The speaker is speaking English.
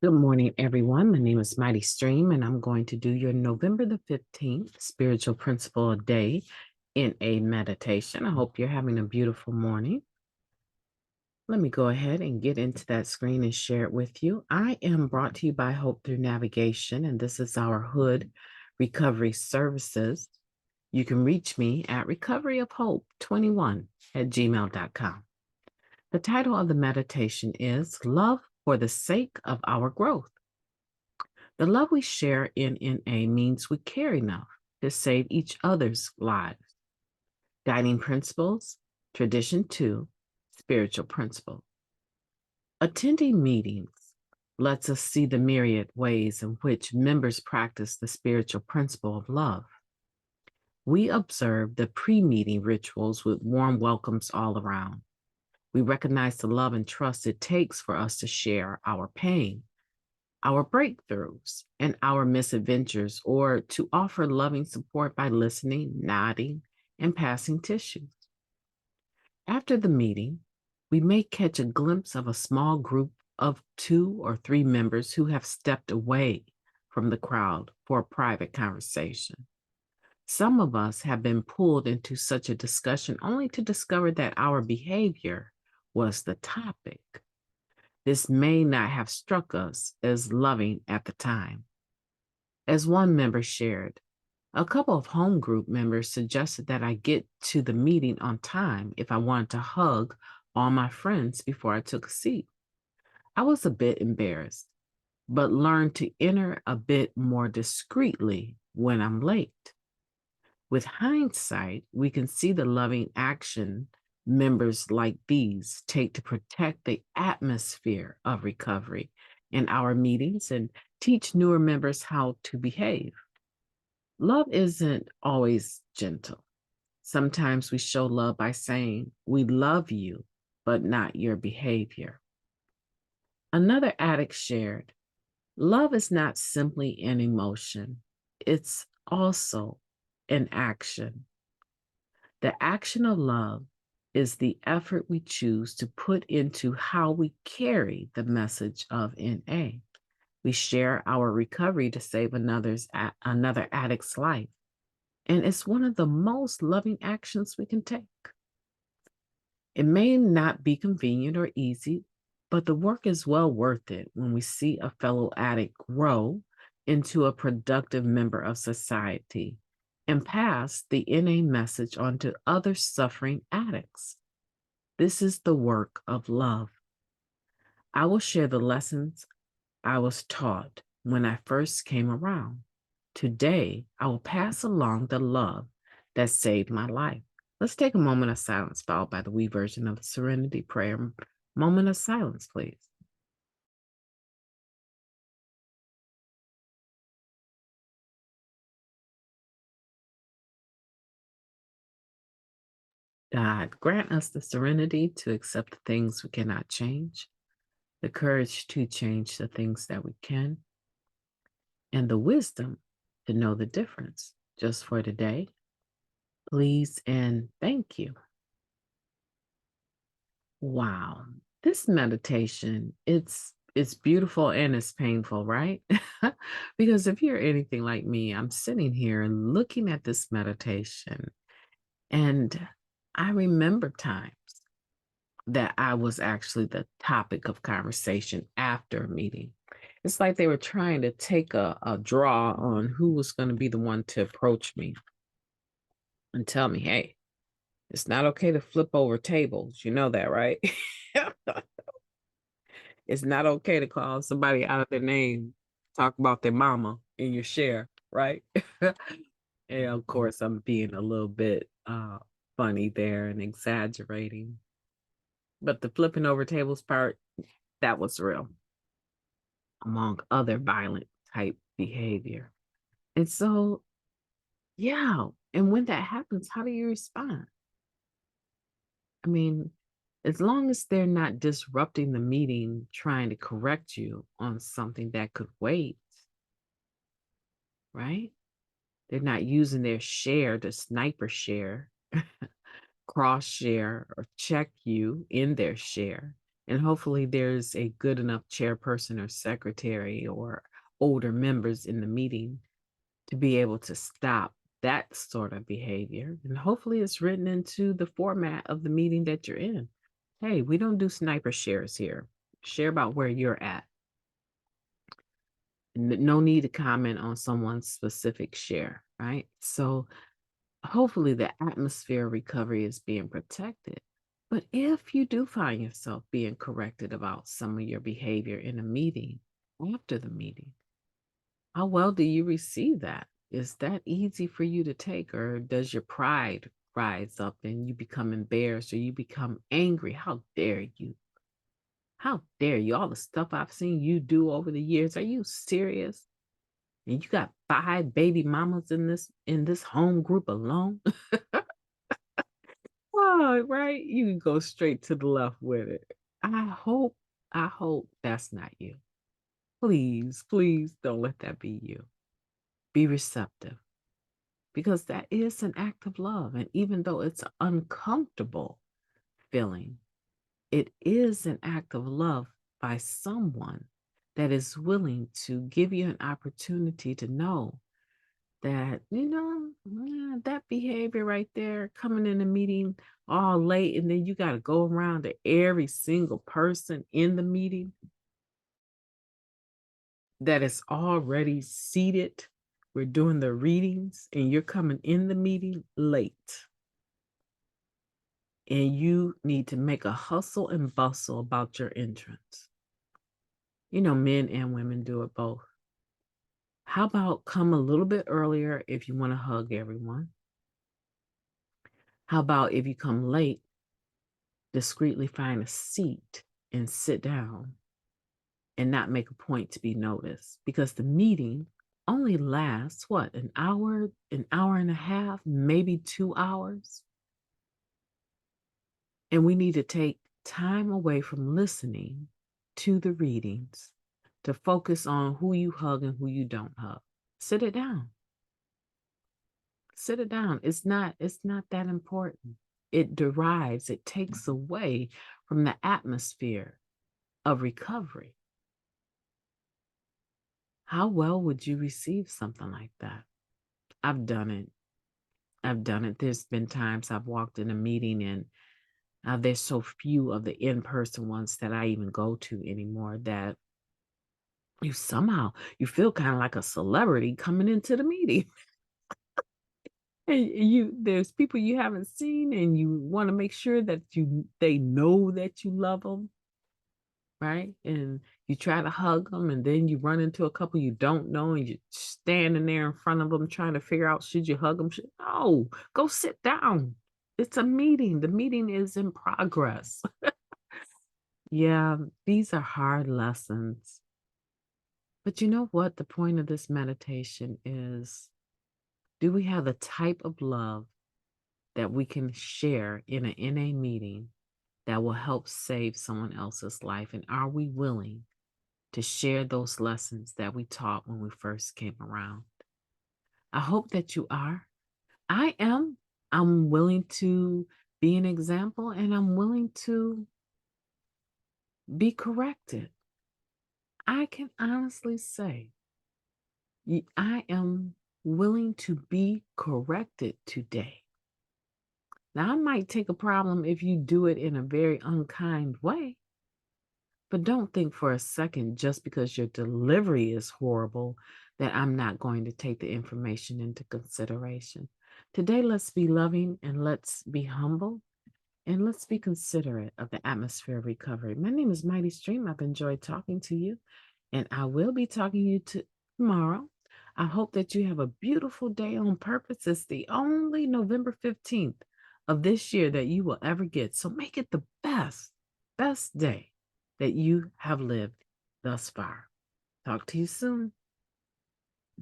Good morning, everyone. My name is MightyStream, and I'm going to do your November the 15th Spiritual Principle a Day in a meditation. I hope you're having a beautiful morning. Let me go ahead and get into that screen and share it with you. I am brought to you by Hope Through Navigation, and this is our H.O.O.D Recovery Services. You can reach me at recoveryofhope21@gmail.com. The title of the meditation is Love for the Sake of Our Growth. The love we share in NA means we care enough to save each other's lives. Guiding principles, tradition 2, spiritual principle. Attending meetings lets us see the myriad ways in which members practice the spiritual principle of love. We observe the pre-meeting rituals with warm welcomes all around. We recognize the love and trust it takes for us to share our pain, our breakthroughs, and our misadventures, or to offer loving support by listening, nodding, and passing tissues. After the meeting, we may catch a glimpse of a small group of 2 or 3 members who have stepped away from the crowd for a private conversation. Some of us have been pulled into such a discussion only to discover that our behavior was the topic. This may not have struck us as loving at the time. As one member shared, a couple of home group members suggested that I get to the meeting on time if I wanted to hug all my friends before I took a seat. I was a bit embarrassed, but learned to enter a bit more discreetly when I'm late. With hindsight, we can see the loving action members like these take to protect the atmosphere of recovery in our meetings and teach newer members how to behave. Love isn't always gentle. Sometimes we show love by saying, "We love you, but not your behavior." Another addict shared, love is not simply an emotion, it's also an action. The action of love is the effort we choose to put into how we carry the message of NA. We share our recovery to save another addict's life. And it's one of the most loving actions we can take. It may not be convenient or easy, but the work is well worth it when we see a fellow addict grow into a productive member of society and pass the NA message on to other suffering addicts. This is the work of love. I will share the lessons I was taught when I first came around. Today, I will pass along the love that saved my life. Let's take a moment of silence, followed by the we version of the Serenity Prayer. Moment of silence, please. God, grant us the serenity to accept the things we cannot change, the courage to change the things that we can, and the wisdom to know the difference. Just for today, please and thank you. Wow. This meditation, it's beautiful and it's painful, right? Because if you're anything like me, I'm sitting here and looking at this meditation and I remember times that I was actually the topic of conversation after a meeting. It's like they were trying to take a draw on who was going to be the one to approach me and tell me, hey, it's not okay to flip over tables. You know that, right? It's not okay to call somebody out of their name, talk about their mama in your share, right? And of course, I'm being a little bit funny there and exaggerating. But the flipping over tables part, that was real, among other violent type behavior. And so, yeah. And when that happens, how do you respond? I mean, as long as they're not disrupting the meeting, trying to correct you on something that could wait, right? They're not using their share to sniper share, cross share, or check you in their share. And hopefully there's a good enough chairperson or secretary or older members in the meeting to be able to stop that sort of behavior. And hopefully it's written into the format of the meeting that you're in. Hey, we don't do sniper shares here. Share about where you're at. No need to comment on someone's specific share, right? So hopefully the atmosphere of recovery is being protected. But if you do find yourself being corrected about some of your behavior in a meeting, after the meeting, how well do you receive that? Is that easy for you to take, or does your pride rise up and you become embarrassed or you become angry? How dare you? How dare you? All the stuff I've seen you do over the years. Are you serious? And you got 5 baby mamas in this home group alone? Oh, right? You can go straight to the left with it. I hope that's not you. Please, please don't let that be you. Be receptive, because that is an act of love. And even though it's an uncomfortable feeling, it is an act of love by someone that is willing to give you an opportunity to know that, that behavior right there, coming in a meeting all late, and then you got to go around to every single person in the meeting that is already seated. We're doing the readings, and you're coming in the meeting late. And you need to make a hustle and bustle about your entrance. Men and women do it both. How about come a little bit earlier if you want to hug everyone? How about if you come late, discreetly find a seat and sit down and not make a point to be noticed? Because the meeting only lasts, what, an hour and a half, maybe 2 hours? And we need to take time away from listening to the readings to focus on who you hug and who you don't hug. Sit it down. Sit it down. It's not that important. It takes away from the atmosphere of recovery. How well would you receive something like that? I've done it. I've done it. There's been times I've walked in a meeting and there's so few of the in-person ones that I even go to anymore that you feel kind of like a celebrity coming into the meeting. And there's people you haven't seen, and you want to make sure that they know that you love them, right? And you try to hug them, and then you run into a couple you don't know, and you're standing there in front of them trying to figure out, should you hug them? No, go sit down. It's a meeting. The meeting is in progress. Yeah, these are hard lessons. But you know what? The point of this meditation is, do we have the type of love that we can share in a meeting that will help save someone else's life? And are we willing to share those lessons that we taught when we first came around? I hope that you are. I am. I'm willing to be an example, and I'm willing to be corrected. I can honestly say I am willing to be corrected today. Now, I might take a problem if you do it in a very unkind way, but don't think for a second just because your delivery is horrible that I'm not going to take the information into consideration. Today, let's be loving and let's be humble and let's be considerate of the atmosphere of recovery. My name is Mighty Stream. I've enjoyed talking to you, and I will be talking to you tomorrow. I hope that you have a beautiful day on purpose. It's the only November 15th of this year that you will ever get. So make it the best day that you have lived thus far. Talk to you soon.